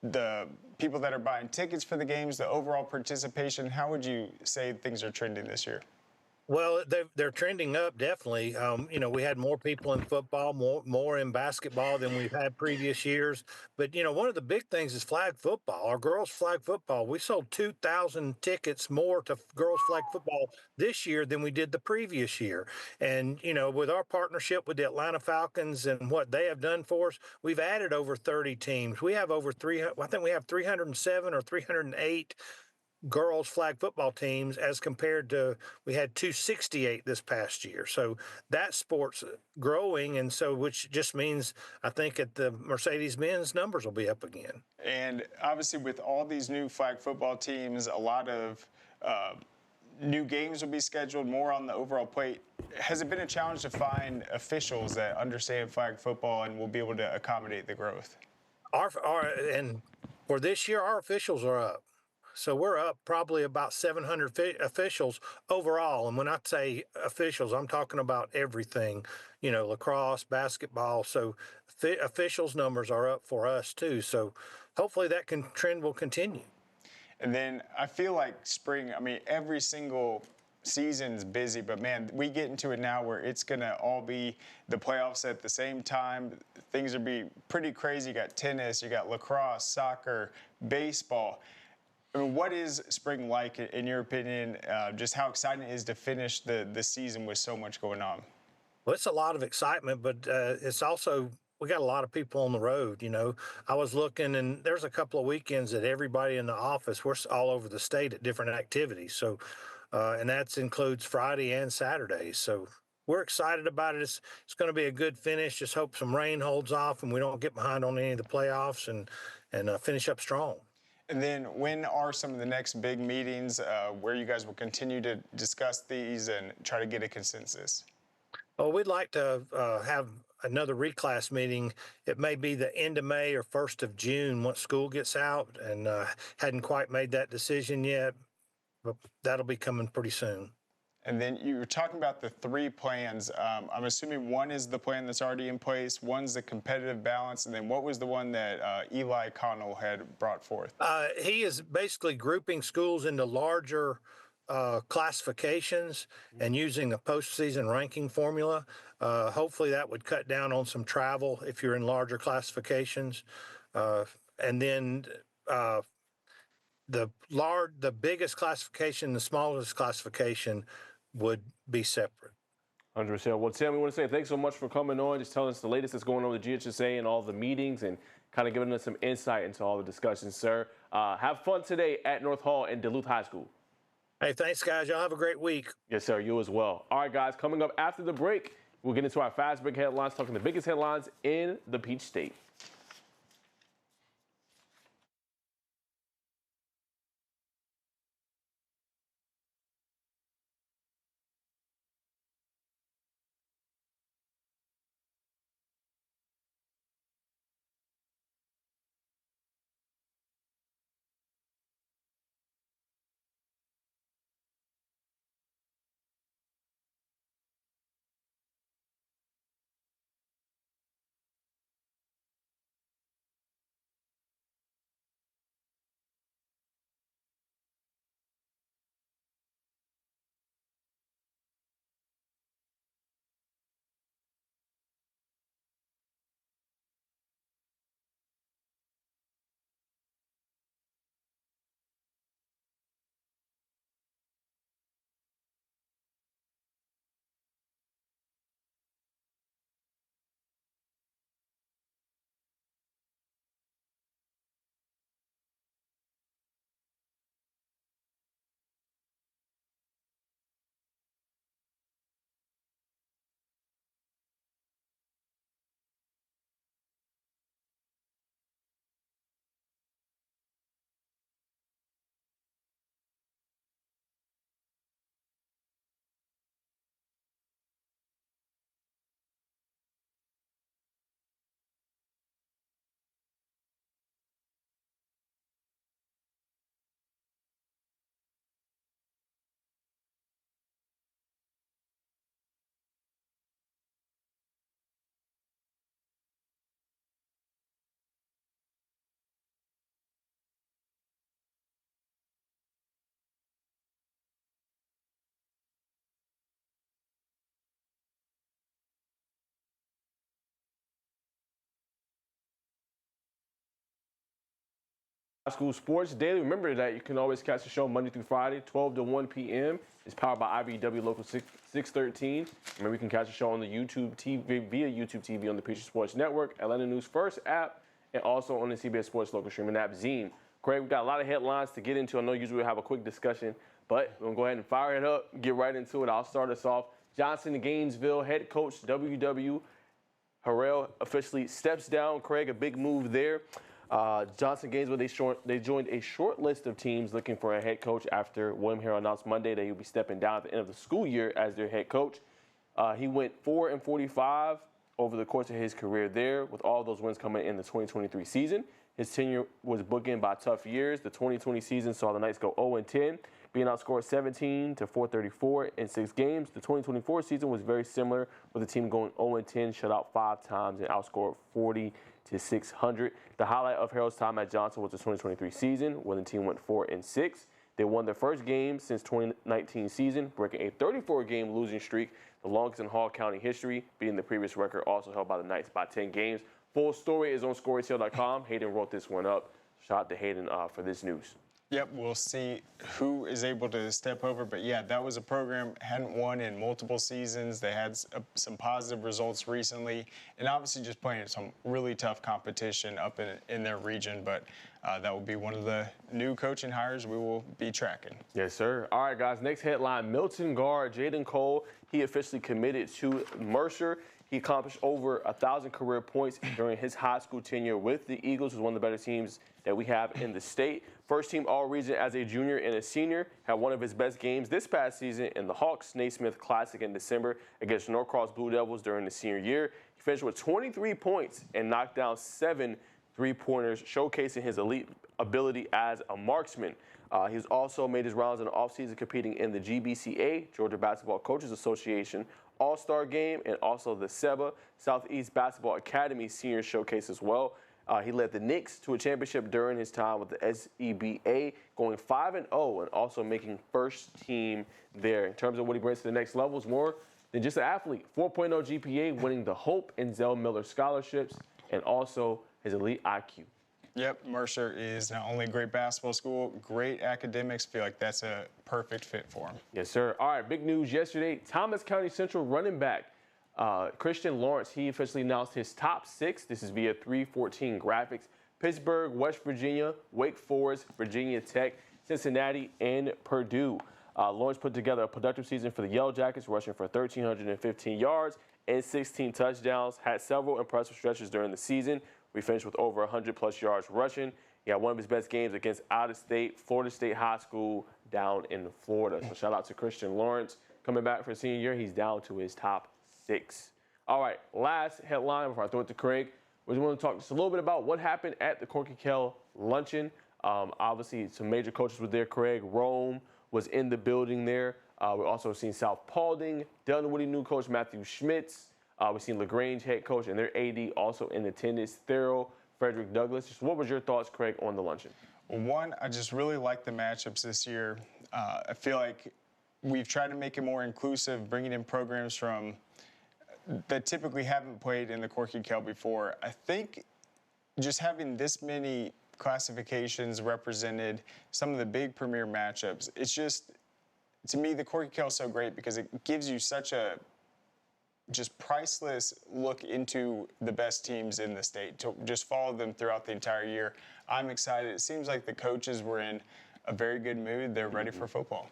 the people that are buying tickets for the games, the overall participation, how would you say things are trending this year? Well, they're trending up definitely. We had more people in football, more in basketball than we've had previous years. But one of the big things is flag football. Our girls flag football. We sold 2,000 tickets more to girls flag football this year than we did the previous year. And with our partnership with the Atlanta Falcons and what they have done for us, we've added over 30 teams. We have over 300. I think we have 307 or 308 girls flag football teams as compared to we had 268 this past year. So that sport's growing, and so which just means I think at the Mercedes-Benz numbers will be up again. And obviously with all these new flag football teams, a lot of new games will be scheduled, more on the overall plate. Has it been a challenge to find officials that understand flag football and will be able to accommodate the growth? And for this year, our officials are up. So we're up probably about 700 officials overall. And when I say officials, I'm talking about everything, lacrosse, basketball. So officials numbers are up for us too. So hopefully that trend will continue. And then I feel like spring, every single season's busy, but man, we get into it now where it's going to all be the playoffs at the same time. Things will be pretty crazy. You got tennis, you got lacrosse, soccer, baseball. What is spring like, in your opinion? Just how exciting it is to finish the season with so much going on? Well, it's a lot of excitement, but it's also, we got a lot of people on the road. I was looking, and there's a couple of weekends that everybody in the office, we're all over the state at different activities. So, and that includes Friday and Saturday. So we're excited about it. It's going to be a good finish. Just hope some rain holds off and we don't get behind on any of the playoffs and finish up strong. And then when are some of the next big meetings where you guys will continue to discuss these and try to get a consensus? Well, we'd like to have another reclass meeting. It may be the end of May or 1st of June once school gets out, and hadn't quite made that decision yet, but that'll be coming pretty soon. And then you were talking about the 3 plans. I'm assuming one is the plan that's already in place, one's the competitive balance, and then what was the one that Eli Connell had brought forth? He is basically grouping schools into larger classifications and using a postseason ranking formula. Hopefully that would cut down on some travel if you're in larger classifications. And then the biggest classification, the smallest classification would be separate. 100%. Well, Tim, we want to say thanks so much for coming on, just telling us the latest that's going on with the GHSA and all the meetings and kind of giving us some insight into all the discussions, sir. Have fun today at North Hall and Duluth High School. Hey, thanks, guys. Y'all have a great week. Yes, sir. You as well. All right, guys, coming up after the break, we'll get into our fast break headlines, talking the biggest headlines in the Peach State. High School Sports Daily. Remember that you can always catch the show Monday through Friday, 12 to 1 p.m. It's powered by IBEW Local 613. Remember, you can catch the show on the YouTube TV via YouTube TV on the Peachtree Sports Network, Atlanta News First app, and also on the CBS Sports local streaming app, Zine. Craig, we've got a lot of headlines to get into. I know usually we have a quick discussion, but we're going to go ahead and fire it up, get right into it. I'll start us off. Johnson in Gainesville, head coach W.W. Harrell officially steps down. Craig, a big move there. Johnson Gainesville, they joined a short list of teams looking for a head coach after William Harrell announced Monday that he'll be stepping down at the end of the school year as their head coach. He went 4-45 over the course of his career there, with all those wins coming in the 2023 season. His tenure was bookended by tough years. The 2020 season saw the Knights go 0-10, being outscored 17-434 in 6 games. The 2024 season was very similar, with the team going 0-10, shut out 5 times, and outscored 40-600. The highlight of Harrell's time at Johnson was the 2023 season, when the team went 4-6. They won their first game since 2019 season, breaking a 34-game losing streak, the longest in Hall County history, beating the previous record also held by the Knights by 10 games. Full story is on ScoreTale.com. Hayden wrote this one up. Shout out to Hayden for this news. Yep, we'll see who is able to step over. But yeah, that was a program hadn't won in multiple seasons. They had some positive results recently, and obviously just playing some really tough competition up in their region. But that will be one of the new coaching hires we will be tracking. Yes, sir. All right, guys, next headline. Milton guard Jaden Cole, he officially committed to Mercer. He accomplished over 1,000 career points during his high school tenure with the Eagles, who's one of the better teams that we have in the state. First team All-Region as a junior and a senior, had one of his best games this past season in the Hawks Naismith Classic in December against Norcross Blue Devils during the senior year. He finished with 23 points and knocked down 7 3-pointers, showcasing his elite ability as a marksman. He's also made his rounds in the offseason competing in the GBCA, Georgia Basketball Coaches Association, All-Star Game, and also the SEBA, Southeast Basketball Academy Senior Showcase as well. He led the Knicks to a championship during his time with the SEBA, going 5-0 and also making first team there. In terms of what he brings to the next level, is more than just an athlete. 4.0 GPA, winning the Hope and Zell Miller scholarships, and also his elite IQ. Yep, Mercer is not only a great basketball school, great academics. Feel like that's a perfect fit for him. Yes, sir. All right, big news yesterday. Thomas County Central running back Christian Lawrence, he officially announced his top 6. This is via 314 Graphics. Pittsburgh, West Virginia, Wake Forest, Virginia Tech, Cincinnati, and Purdue. Lawrence put together a productive season for the Yellow Jackets, rushing for 1,315 yards and 16 touchdowns. Had several impressive stretches during the season. We finished with over 100-plus yards rushing. He had one of his best games against out-of-state Florida State High School down in Florida. So shout out to Christian Lawrence. Coming back for senior year, he's down to his top 6. All right, last headline before I throw it to Craig. We just want to talk just a little bit about what happened at the Corky Kell luncheon. Obviously, some major coaches were there. Craig Rome was in the building there. We're also seeing South Paulding, Dunwoody new coach Matthew Schmitz. We've seen LaGrange head coach and their AD also in attendance, Thurl, Frederick Douglass. Just what was your thoughts, Craig, on the luncheon? Well, one, I just really like the matchups this year. I feel like we've tried to make it more inclusive, bringing in programs from that typically haven't played in the Corky Kell before. I think just having this many classifications represented, some of the big premier matchups, it's just, to me, the Corky Kell is so great because it gives you such a just priceless look into the best teams in the state, to just follow them throughout the entire year. I'm excited. It seems like the coaches were in a very good mood. They're ready for football.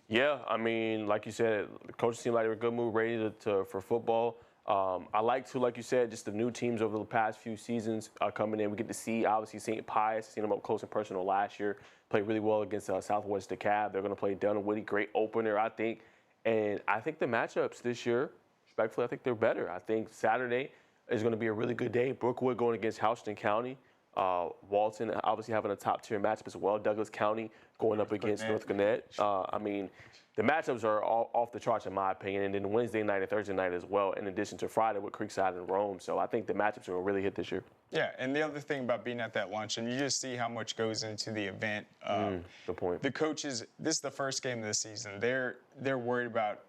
Yeah, I mean, like you said, the coaches seem like they're in a good mood, ready for football. I like to, like you said, just the new teams over the past few seasons coming in. We get to see, obviously, St. Pius, seen them up close and personal last year, played really well against Southwest DeKalb. They're going to play Dunwoody, great opener, I think. And I think the matchups this year, respectfully, I think they're better. I think Saturday is going to be a really good day. Brookwood going against Houston County. Walton obviously having a top-tier matchup as well. Douglas County going up against North Gwinnett. I mean, the matchups are all off the charts in my opinion. And then Wednesday night and Thursday night as well, in addition to Friday with Creekside and Rome. So I think the matchups are going to really hit this year. Yeah, and the other thing about being at that luncheon, you just see how much goes into the event. Good point. The coaches, this is the first game of the season. They're worried about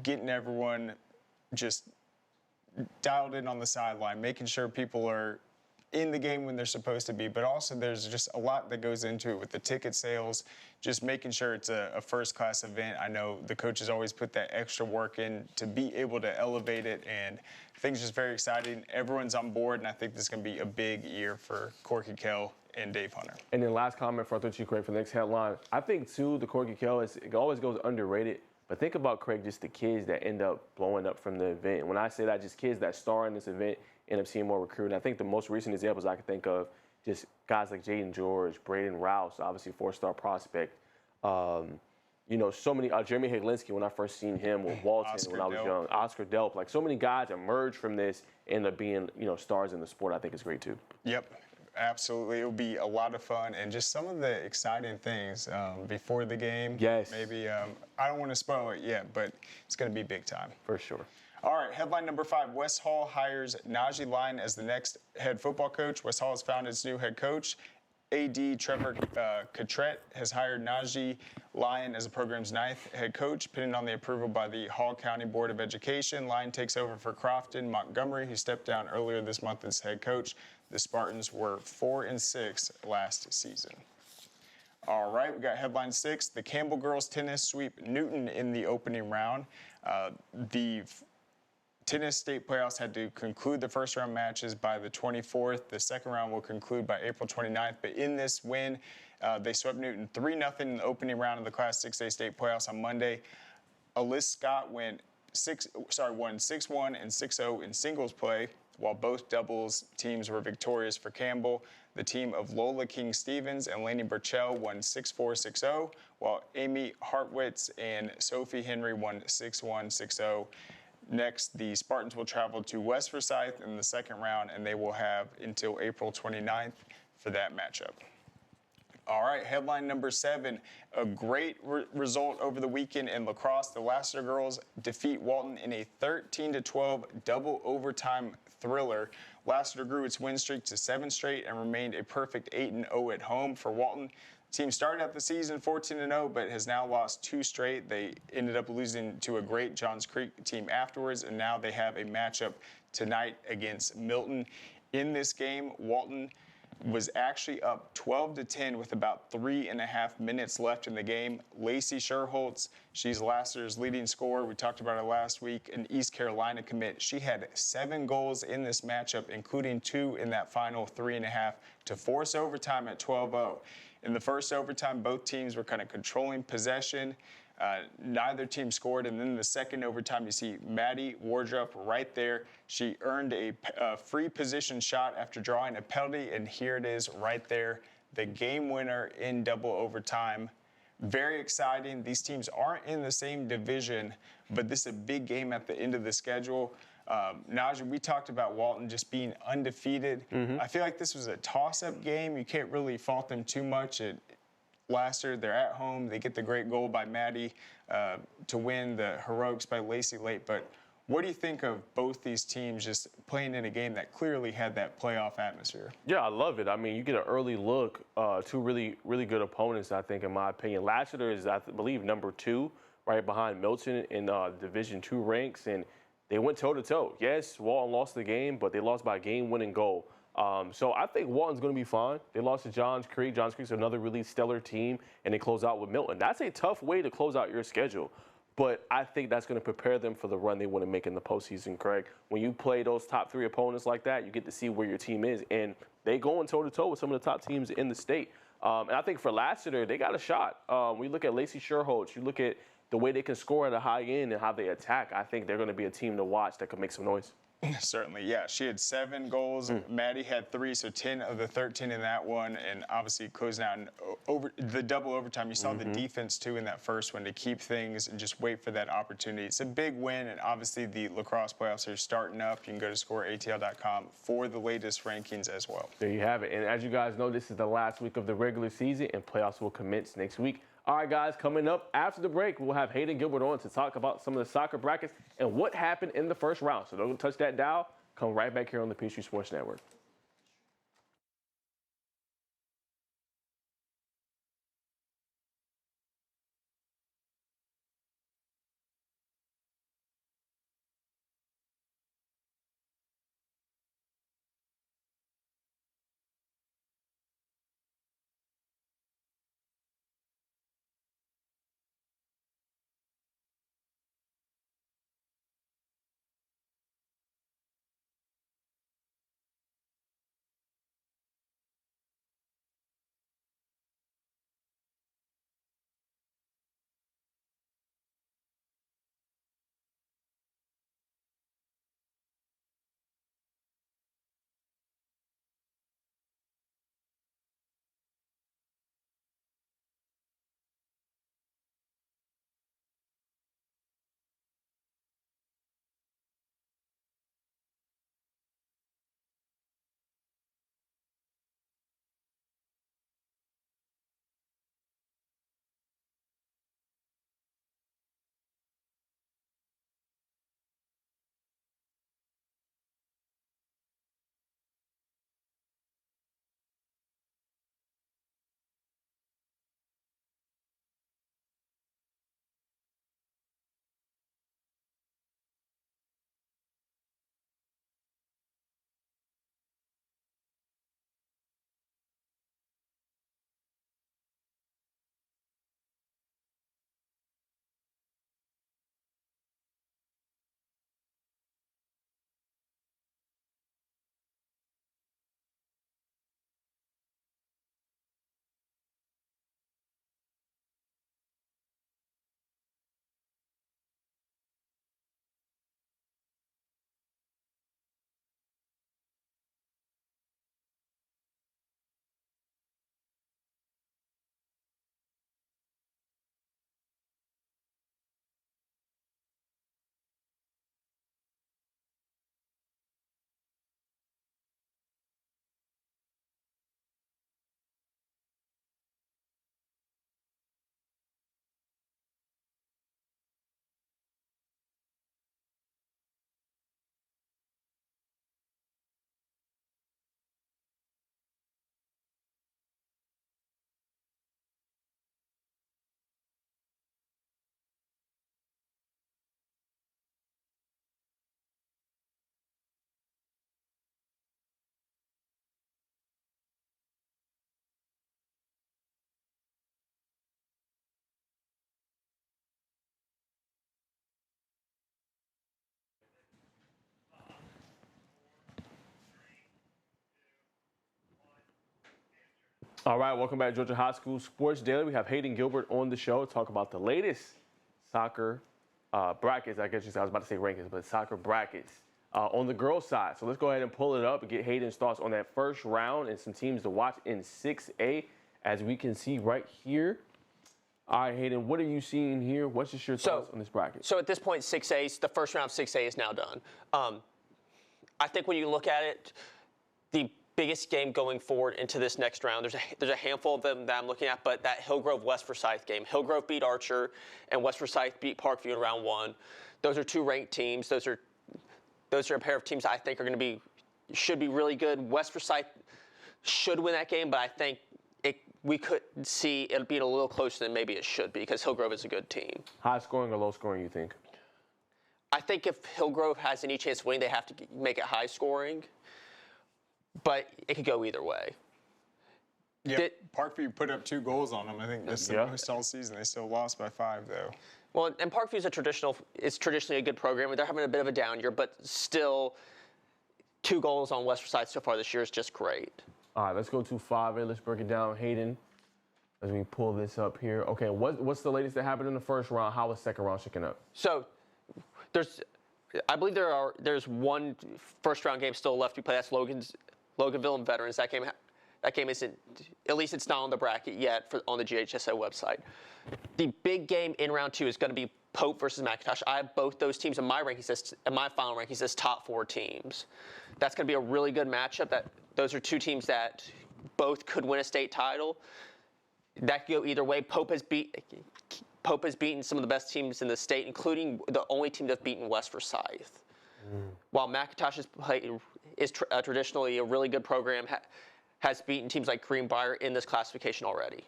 getting everyone just dialed in on the sideline, making sure people are in the game when they're supposed to be, but also there's just a lot that goes into it with the ticket sales, just making sure it's a first-class event. I know the coaches always put that extra work in to be able to elevate it, and I think it's just very exciting. Everyone's on board, and I think this is going to be a big year for Corky Kell and Dave Hunter. And then last comment for I thought you, Craig, for the next headline. I think, too, the Corky Kell, it always goes underrated. But think about, Craig, just the kids that end up blowing up from the event. When I say that, just kids that star in this event end up seeing more recruiting. I think the most recent examples I can think of, just guys like Jaden George, Braden Rouse, obviously four-star prospect. You know, so many, Jeremy Haglinski, when I first seen him with Walton when I was young, Oscar Delp, like so many guys emerge from this, end up being, you know, stars in the sport. I think is great too. Yep. Absolutely. It will be a lot of fun and just some of the exciting things before the game. Yes. Maybe, I don't want to spoil it yet, but it's going to be big time. For sure. All right, headline number 5, West Hall hires Najee Lyon as the next head football coach. West Hall has found its new head coach. AD Trevor Cotrette has hired Najee Lyon as the program's 9th head coach, pending on the approval by the Hall County Board of Education. Lyon takes over for Crofton Montgomery, who stepped down earlier this month as head coach. The Spartans were 4-6 last season. All right, we got headline 6. The Campbell girls tennis sweep Newton in the opening round. The tennis state playoffs had to conclude the first round matches by the 24th. The second round will conclude by April 29th. But in this win, they swept Newton 3-0 in the opening round of the Class 6A state playoffs on Monday. Alyssa Scott won 6-1 and 6-0 in singles play, while both doubles teams were victorious for Campbell. The team of Lola King-Stevens and Lainey Burchell won 6-4, 6-0, while Amy Hartwitz and Sophie Henry won 6-1, 6-0. Next, the Spartans will travel to West Forsyth in the second round, and they will have until April 29th for that matchup. All right, headline number 7, a great result over the weekend in lacrosse. The Lassiter girls defeat Walton in a 13-12 double overtime thriller. Lassiter grew its win streak to 7 straight and remained a perfect 8-0 at home for Walton. The team started out the season 14-0, but has now lost 2 straight. They ended up losing to a great Johns Creek team afterwards, and now they have a matchup tonight against Milton. In this game, Walton was actually up 12-10 with about 3.5 minutes left in the game. Lacey Sherholtz, she's Lassiter's leading scorer. We talked about her last week, an East Carolina commit. She had 7 goals in this matchup, including 2 in that final 3.5 to force overtime at 12-0. In the first overtime, both teams were kind of controlling possession. Neither team scored, and then in the second overtime, you see Maddie Wardrop right there. She earned a free position shot after drawing a penalty, and here it is right there, the game winner in double overtime. Very exciting. These teams aren't in the same division, but this is a big game at the end of the schedule. Najee, we talked about Walton just being undefeated. I feel like this was a toss-up game. You can't really fault them too much. Lassiter, they're at home. They get the great goal by Maddie to win, the heroics by Lacey late. But what do you think of both these teams just playing in a game that clearly had that playoff atmosphere? Yeah, I love it. I mean, you get an early look, 2 really, really good opponents, I think, in my opinion. Lassiter is, I believe, number 2, right behind Milton in Division II ranks, and they went toe-to-toe. Yes, Walton lost the game, but they lost by a game-winning goal. So I think Walton's going to be fine. They lost to Johns Creek. Johns Creek's another really stellar team, and they close out with Milton. That's a tough way to close out your schedule, but I think that's going to prepare them for the run they want to make in the postseason, Craig. When you play those top 3 opponents like that, you get to see where your team is, and they going toe-to-toe with some of the top teams in the state. And I think for Lassiter, they got a shot. We look at Lacey Sherholtz. You look at the way they can score at a high end and how they attack. I think they're going to be a team to watch that could make some noise. Certainly, yeah. She had 7 goals. Maddie had 3, so 10 of the 13 in that one, and obviously closing out over the double overtime. You saw the defense too in that first one to keep things and just wait for that opportunity. It's a big win, and obviously the lacrosse playoffs are starting up. You can go to scoreatl.com for the latest rankings as well. There you have it. And as you guys know, this is the last week of the regular season, and playoffs will commence next week. All right, guys, coming up after the break, we'll have Hayden Gilbert on to talk about some of the soccer brackets and what happened in the first round. So don't touch that dial. Come right back here on the Peachtree Sports Network. All right, welcome back to Georgia High School Sports Daily. We have Hayden Gilbert on the show to talk about the latest soccer brackets. I guess I was about to say rankings, but soccer brackets on the girls' side. So let's go ahead and pull it up and get Hayden's thoughts on that first round and some teams to watch in 6A, as we can see right here. All right, Hayden, what are you seeing here? What's just your thoughts on this bracket? So at this point, 6A, the first round of 6A is now done. I think when you look at it, the biggest game going forward into this next round, there's a handful of them that I'm looking at, but that Hillgrove-West Forsyth game. Hillgrove beat Archer, and West Forsyth beat Parkview in round 1. Those are 2 ranked teams. Those are a pair of teams I think should be really good. West Forsyth should win that game, but I think we could see it being a little closer than maybe it should be, because Hillgrove is a good team. High scoring or low scoring, you think? I think if Hillgrove has any chance of winning, they have to make it high scoring. But it could go either way. Yeah, Parkview put up 2 goals on them. I think that's the most all season. They still lost by 5, though. Well, and Parkview is traditionally a good program. They're having a bit of a down year, but still 2 goals on West Forsyth so far this year is just great. All right, let's go to 5A. Let's break it down, Hayden, as we pull this up here. Okay, what's the latest that happened in the first round? How was second round shaking up? So I believe there's one first round game still left to be played. That's Loganville and Veterans. That game isn't, at least it's not on the bracket yet on the GHSO website. The big game in round 2 is going to be Pope versus McIntosh. I have both those teams in my rankings, in my final rankings, as top 4 teams. That's going to be a really good matchup. Those are 2 teams that both could win a state title. That could go either way. Pope has beaten some of the best teams in the state, including the only team that's beaten West Forsyth. While McIntosh is traditionally a really good program, has beaten teams like Greenbrier in this classification already.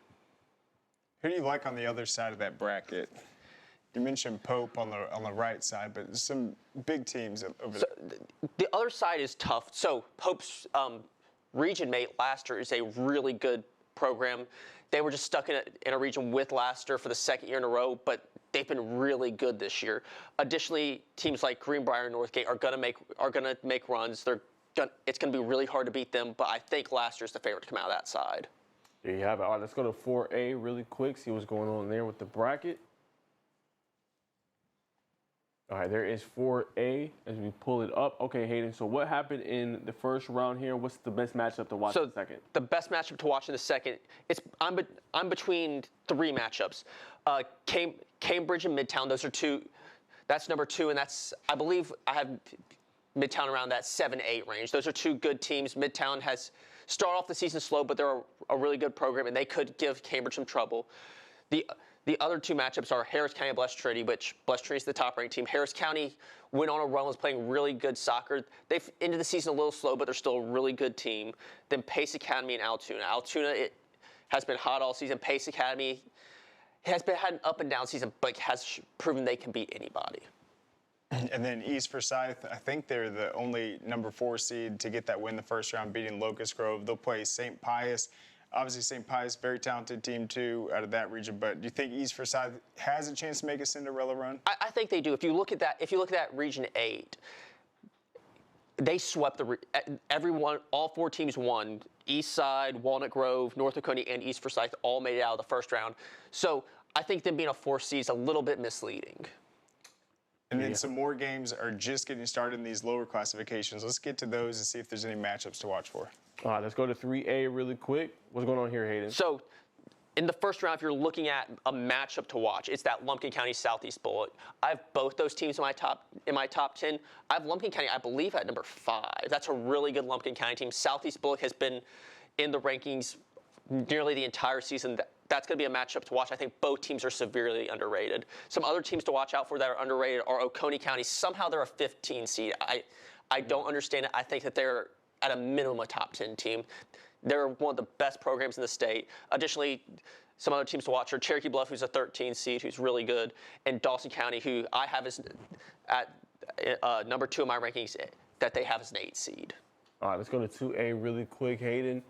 Who do you like on the other side of that bracket? You mentioned Pope on the right side, but there's some big teams over there. The other side is tough. So Pope's region mate, Laster, is a really good program. They were just stuck in a region with Laster for the 2nd year in a row, but they've been really good this year. Additionally, teams like Greenbrier and Northgate are gonna make runs. It's gonna be really hard to beat them, but I think Laster's the favorite to come out of that side. There you have it. All right, let's go to 4A really quick, see what's going on there with the bracket. All right, there is 4A as we pull it up. Okay, Hayden, so what happened in the first round here? What's the best matchup to watch in the second? The best matchup to watch in the second, I'm between 3 matchups. Cambridge and Midtown, those are 2. That's number 2, and I believe I have Midtown around that 7-8 range. Those are 2 good teams. Midtown has started off the season slow, but they're a really good program, and they could give Cambridge some trouble. The other 2 matchups are Harris County and Blessed Trinity, which Blessed Trinity is the top-ranked team. Harris County went on a run, was playing really good soccer. They've ended the season a little slow, but they're still a really good team. Then Pace Academy and Altoona. Altoona has been hot all season. Pace Academy had an up-and-down season, but has proven they can beat anybody. And then East Forsyth, I think they're the only number 4 seed to get that win the first round, beating Locust Grove. They'll play St. Pius. Obviously, St. Pius, very talented team, too, out of that region. But do you think East Forsyth has a chance to make a Cinderella run? I think they do. If you look at that Region 8, they swept all 4 teams won. East Side, Walnut Grove, North Oconee, and East Forsyth all made it out of the first round. So I think them being a 4th seed is a little bit misleading. And then some more games are just getting started in these lower classifications. Let's get to those and see if there's any matchups to watch for. All right, let's go to 3A really quick. What's going on here, Hayden? So in the first round, if you're looking at a matchup to watch, it's that Lumpkin County Southeast Bullock. I have both those teams in my top 10. I have Lumpkin County, I believe, at number 5. That's a really good Lumpkin County team. Southeast Bullock has been in the rankings nearly the entire season. That's going to be a matchup to watch. I think both teams are severely underrated. Some other teams to watch out for that are underrated are Oconee County. Somehow they're a 15 seed. I don't understand it. I think that they're at a minimum a top 10 team. They're one of the best programs in the state. Additionally, some other teams to watch are Cherokee Bluff, who's a 13 seed, who's really good, and Dawson County, who I have as at number 2 in my rankings, that they have as an 8 seed. All right, let's go to 2A really quick, Hayden.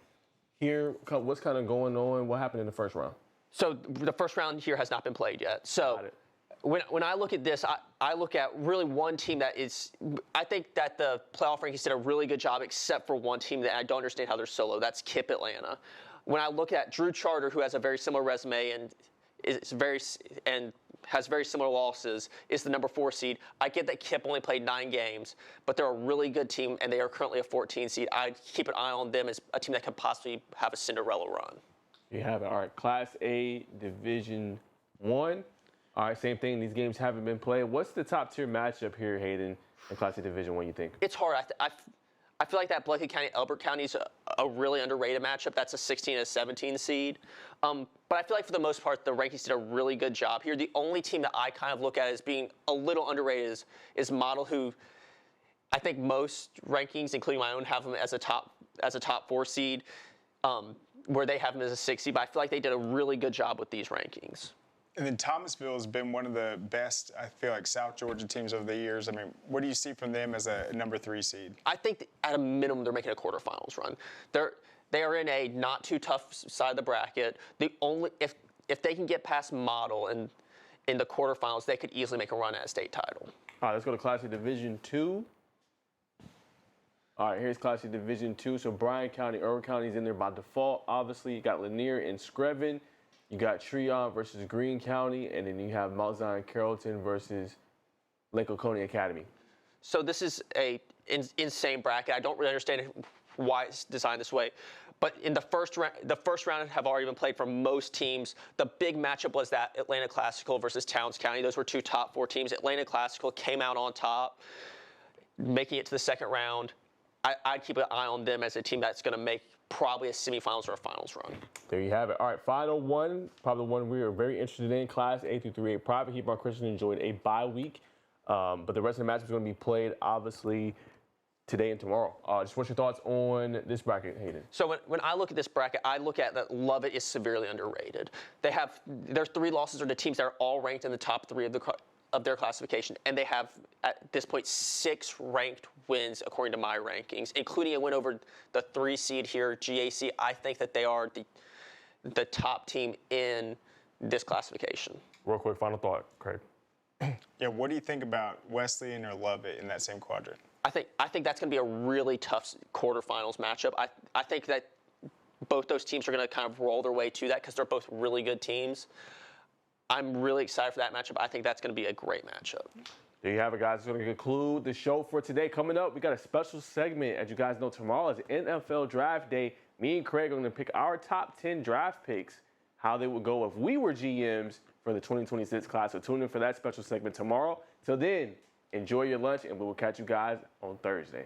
Here, what's kind of going on? What happened in the first round? So the first round here has not been played yet. So when I look at this, I look at really one team that is, I think that the playoff rankings did a really good job, except for one team that I don't understand how they're solo. That's KIPP Atlanta. when I look at Drew Charter, who has a very similar resume and has very similar losses, is the number 4 seed. I get that Kip only played 9 games, but they're a really good team, and they are currently a 14 seed. I'd keep an eye on them as a team that could possibly have a Cinderella run. You have it. All right, Class A Division I. All right, same thing. These games haven't been played. What's the top-tier matchup here, Hayden, in Class A Division I, you think? It's hard. I feel like that Blanket County, Elbert County is a really underrated matchup. That's a 16 and a 17 seed. But I feel like for the most part, the rankings did a really good job here. The only team that I kind of look at as being a little underrated is Model, who I think most rankings, including my own, have them as a top 4 seed, where they have them as a 6 seed. But I feel like they did a really good job with these rankings. And then Thomasville has been one of the best, I feel like, South Georgia teams over the years. I mean, what do you see from them as a number 3 seed? I think at a minimum they're making a quarterfinals run. They are in a not too tough side of the bracket. If they can get past Model in the quarterfinals, they could easily make a run at a state title. All right, let's go to Class A Division II. All right, here's Class A Division II. So Bryan County, Irwin County is in there by default. Obviously, you got Lanier and Screven. You got Treon versus Greene County, and then you have Mount Zion Carrollton versus Lake Oconee Academy. So this is a insane bracket. I don't really understand why it's designed this way. But in the first round have already been played for most teams. The big matchup was that Atlanta Classical versus Towns County. Those were 2 top 4 teams. Atlanta Classical came out on top, making it to the second round. I'd keep an eye on them as a team that's going to make probably a semifinals or a finals run. There you have it. All right, final one, probably the one we are very interested in, Class A through 3A private. Hebron Christian enjoyed a bye week, but the rest of the matchups are going to be played, obviously, today and tomorrow. Just what's your thoughts on this bracket, Hayden? So when I look at this bracket, I look at that Lovett is severely underrated. Their 3 losses are to teams that are all ranked in the top 3 of their classification, and they have, at this point, 6 ranked wins according to my rankings, including a win over the 3 seed here, GAC. I think that they are the top team in this classification. Real quick, final thought, Craig. Yeah, what do you think about Wesleyan or Lovett in that same quadrant? I think that's going to be a really tough quarterfinals matchup. I think that both those teams are going to kind of roll their way to that because they're both really good teams. I'm really excited for that matchup. I think that's going to be a great matchup. There you have it, guys. It's going to conclude the show for today. Coming up, we got a special segment. As you guys know, tomorrow is NFL Draft Day. Me and Craig are going to pick our top 10 draft picks, how they would go if we were GMs for the 2026 class. So tune in for that special segment tomorrow. Till then, enjoy your lunch, and we will catch you guys on Thursday.